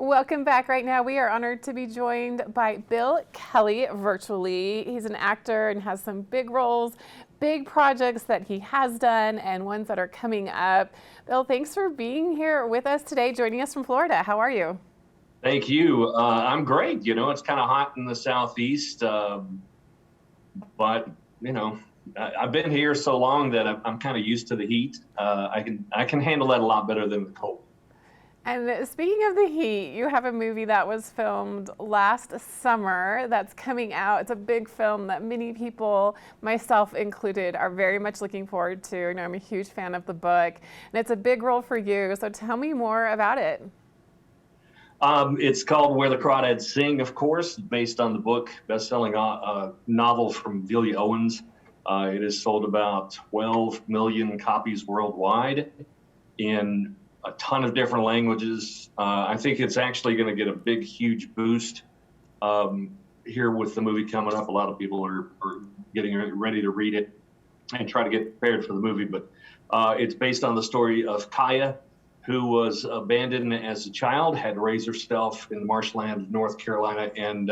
Welcome back. Right now, we are honored to be joined by Bill Kelly virtually. He's an actor and has some big roles, big projects that he has done, and ones that are coming up. Bill, thanks for being here with us today, joining us from Florida. How are you? Thank you. I'm great. It's kind of hot in the southeast, but I've been here so long that I'm kind of used to the heat. I can handle that a lot better than the cold. And speaking of the heat, you have a movie that was filmed last summer that's coming out. It's a big film that many people, myself included, are very much looking forward to. I know I'm a huge fan of the book, and it's a big role for you. So tell me more about it. It's called Where the Crawdads Sing, of course, based on the book, best-selling novel from Velia Owens. It has sold about 12 million copies worldwide in a ton of different languages. I think it's actually going to get a big, huge boost here with the movie coming up. A lot of people are getting ready to read it and try to get prepared for the movie. But it's based on the story of Kaya, who was abandoned as a child, had raised herself in the marshland of North Carolina, and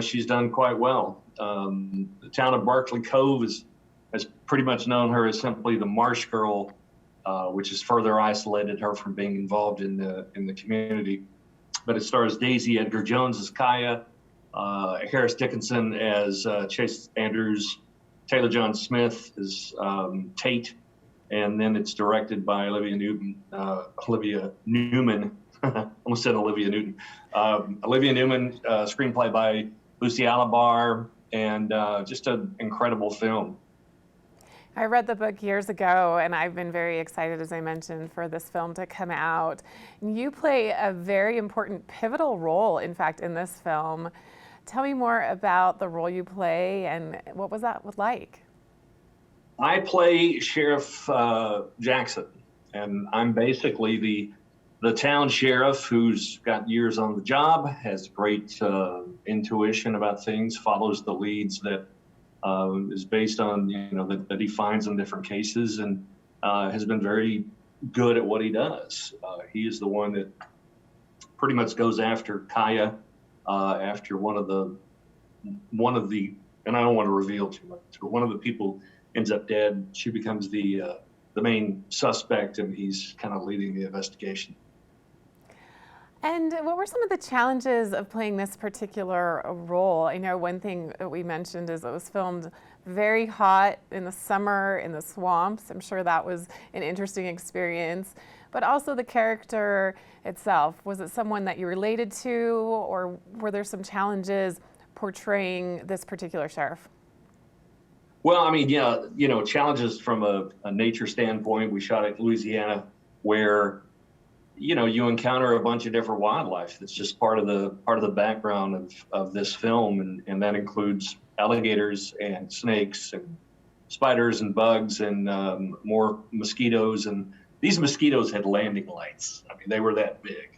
she's done quite well. The town of Barkley Cove has pretty much known her as simply the Marsh Girl, which has further isolated her from being involved in the community. But it stars Daisy Edgar Jones as Kaya, Harris Dickinson as Chase Andrews, Taylor John Smith as Tate, and then it's directed by Olivia Newman. Almost said Olivia Newton. Olivia Newman, screenplay by Lucy Alabar, and just an incredible film. I read the book years ago, and I've been very excited, as I mentioned, for this film to come out. You play a very important, pivotal role, in fact, in this film. Tell me more about the role you play, and what was that like? I play Sheriff Jackson, and I'm basically the town sheriff who's got years on the job, has great intuition about things, follows the leads that is based on that he finds in different cases, and has been very good at what he does. He is the one that pretty much goes after Kaya after one of the, and I don't want to reveal too much, but one of the people ends up dead. She becomes the main suspect, and he's kind of leading the investigation. And what were some of the challenges of playing this particular role? I know one thing that we mentioned is it was filmed very hot in the summer in the swamps. I'm sure that was an interesting experience. But also the character itself. Was it someone that you related to, or were there some challenges portraying this particular sheriff? Well, I mean, yeah, challenges from a nature standpoint. We shot at Louisiana, where you encounter a bunch of different wildlife. That's just part of the background of this film, and that includes alligators and snakes and spiders and bugs and more mosquitoes. And these mosquitoes had landing lights. I mean, they were that big.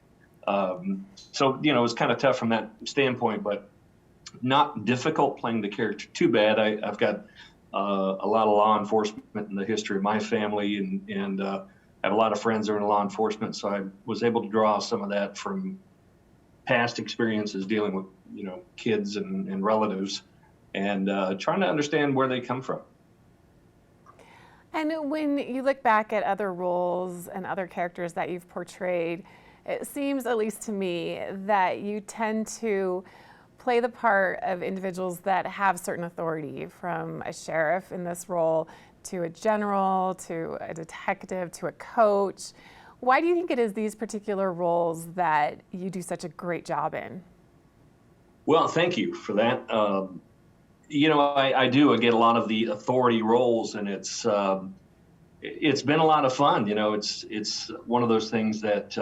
So it was kind of tough from that standpoint, but not difficult playing the character too bad. I've got a lot of law enforcement in the history of my family, and I have a lot of friends that are in law enforcement, so I was able to draw some of that from past experiences dealing with, kids and relatives, and trying to understand where they come from. And when you look back at other roles and other characters that you've portrayed, it seems, at least to me, that you tend to play the part of individuals that have certain authority, from a sheriff in this role to a general, to a detective, to a coach. Why do you think it is these particular roles that you do such a great job in? Well, thank you for that. I do. I get a lot of the authority roles, and it's been a lot of fun. It's one of those things that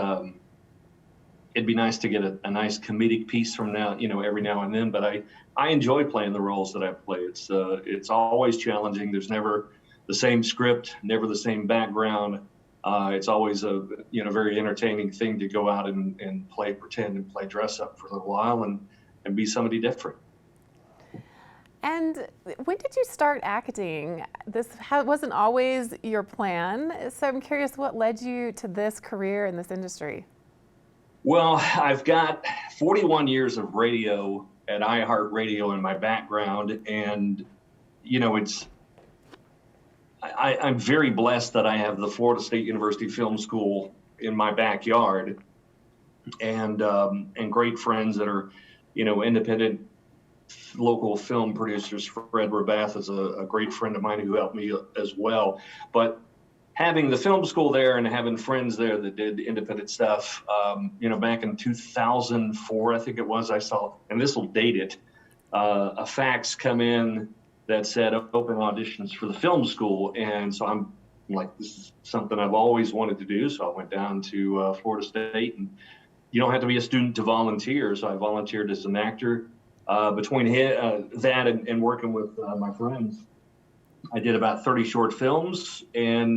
it'd be nice to get a nice comedic piece from now, every now and then. But I enjoy playing the roles that I play. It's always challenging. There's never the same script, never the same background. It's always a very entertaining thing to go out and pretend and play dress up for a little while and be somebody different. And when did you start acting? This wasn't always your plan, so I'm curious what led you to this career in this industry. Well, I've got 41 years of radio at iHeartRadio in my background, and it's I'm very blessed that I have the Florida State University Film School in my backyard, and great friends that are, independent local film producers. Fred Rabath is a great friend of mine who helped me as well. But having the film school there and having friends there that did independent stuff, back in 2004, I think it was, I saw, and this will date it, a fax come in that said open auditions for the film school. And so I'm like, this is something I've always wanted to do. So I went down to Florida State, and you don't have to be a student to volunteer. So I volunteered as an actor. Between that and working with my friends, I did about 30 short films. And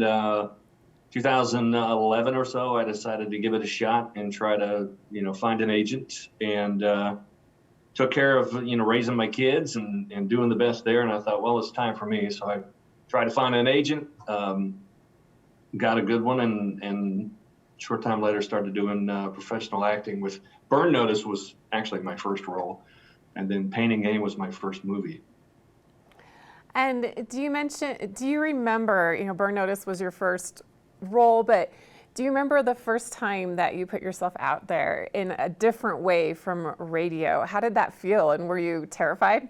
2011 or so, I decided to give it a shot and try to, find an agent, and took care of, raising my kids and doing the best there. And I thought, well, it's time for me. So I tried to find an agent, got a good one, and short time later started doing professional acting. With Burn Notice was actually my first role. And then Pain and Gain was my first movie. And do you remember, Burn Notice was your first role, but do you remember the first time that you put yourself out there in a different way from radio? How did that feel, and were you terrified?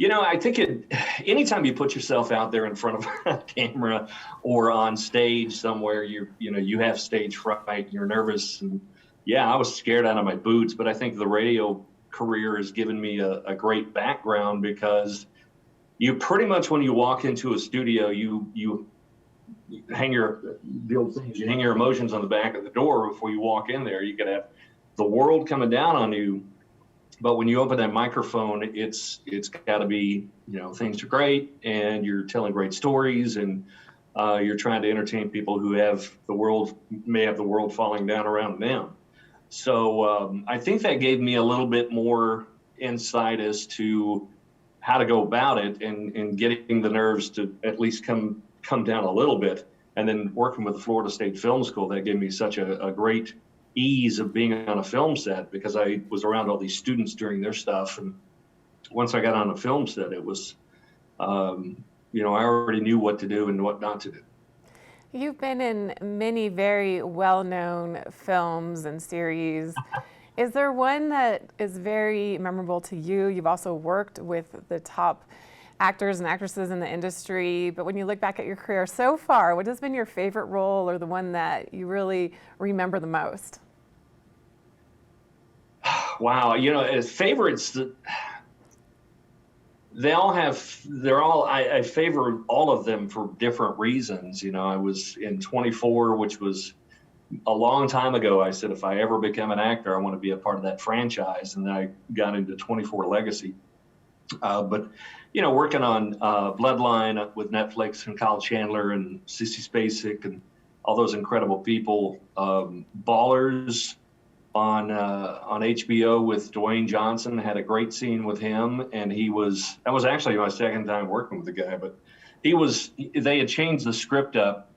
I think anytime you put yourself out there in front of a camera or on stage somewhere, you have stage fright, you're nervous. And yeah, I was scared out of my boots, but I think the radio career has given me a great background, because you pretty much, when you walk into a studio, you hang the old things, you hang your emotions on the back of the door before you walk in there. You could have the world coming down on you, but when you open that microphone, it's got to be, things are great, and you're telling great stories, and you're trying to entertain people who may have the world falling down around them. So I think that gave me a little bit more insight as to how to go about it, and getting the nerves to at least come down a little bit. And then working with the Florida State Film School, that gave me such a great ease of being on a film set, because I was around all these students during their stuff. And once I got on a film set, it was, I already knew what to do and what not to do. You've been in many very well-known films and series. Is there one that is very memorable to you? You've also worked with the top actors and actresses in the industry, but when you look back at your career so far, what has been your favorite role, or the one that you really remember the most? Wow, as favorites, I favor all of them for different reasons. I was in 24, which was a long time ago. I said, if I ever become an actor, I want to be a part of that franchise. And then I got into 24 Legacy. But, working on Bloodline with Netflix and Kyle Chandler and Sissy Spacek and all those incredible people. Ballers on HBO with Dwayne Johnson, had a great scene with him. And that was actually my second time working with the guy, but they had changed the script up,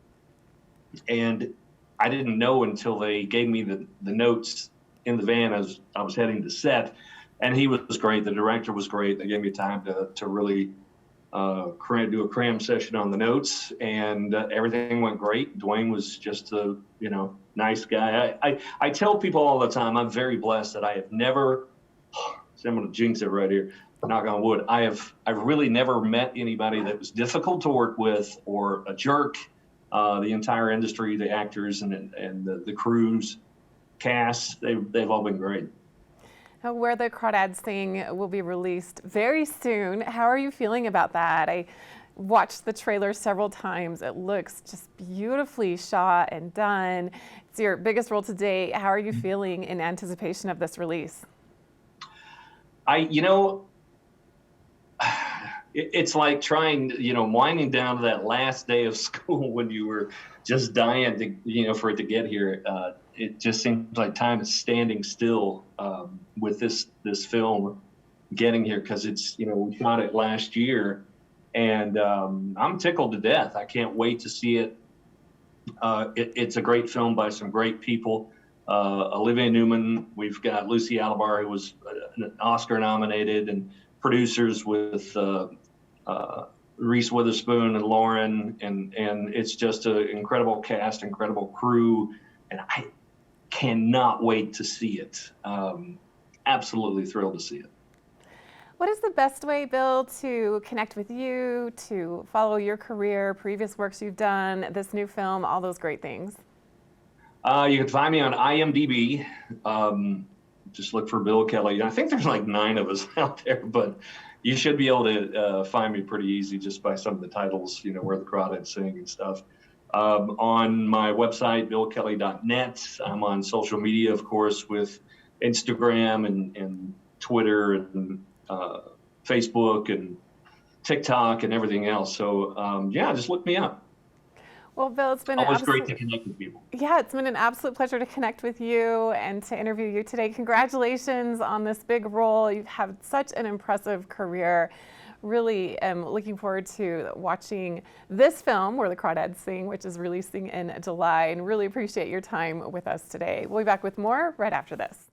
and I didn't know until they gave me the notes in the van as I was heading to set. And he was great. The director was great. They gave me time to really do a cram session on the notes, and everything went great. Dwayne was just a nice guy. I tell people all the time, I'm very blessed that I have never, so I'm going to jinx it right here, knock on wood, I've really never met anybody that was difficult to work with or a jerk. The entire industry, the actors and the crews, cast, they've all been great. Where the Crawdads Sing will be released very soon. How are you feeling about that? I watched the trailer several times. It looks just beautifully shot and done. It's your biggest role to date. How are you feeling in anticipation of this release? It's like trying, winding down to that last day of school when you were just dying to, for it to get here. It just seems like time is standing still with this film getting here, because it's, we shot it last year, and I'm tickled to death. I can't wait to see it. It's a great film by some great people. Olivia Newman. We've got Lucy Alibar, who was Oscar nominated, and producers with Reese Witherspoon and Lauren, and it's just an incredible cast, incredible crew, and I cannot wait to see it. Absolutely thrilled to see it. What is the best way, Bill, to connect with you, to follow your career, previous works you've done, this new film, all those great things? You can find me on IMDb. Just look for Bill Kelly. I think there's like 9 of us out there, but you should be able to find me pretty easy just by some of the titles, Where the Crawdads Sing and stuff. On my website, billkelly.net. I'm on social media, of course, with Instagram and Twitter and Facebook and TikTok and everything else. So yeah, just look me up. Well, Bill, it's been always great to connect with people. Yeah, it's been an absolute pleasure to connect with you and to interview you today. Congratulations on this big role. You've had such an impressive career. Really am looking forward to watching this film, Where the Crawdads Sing, which is releasing in July, and really appreciate your time with us today. We'll be back with more right after this.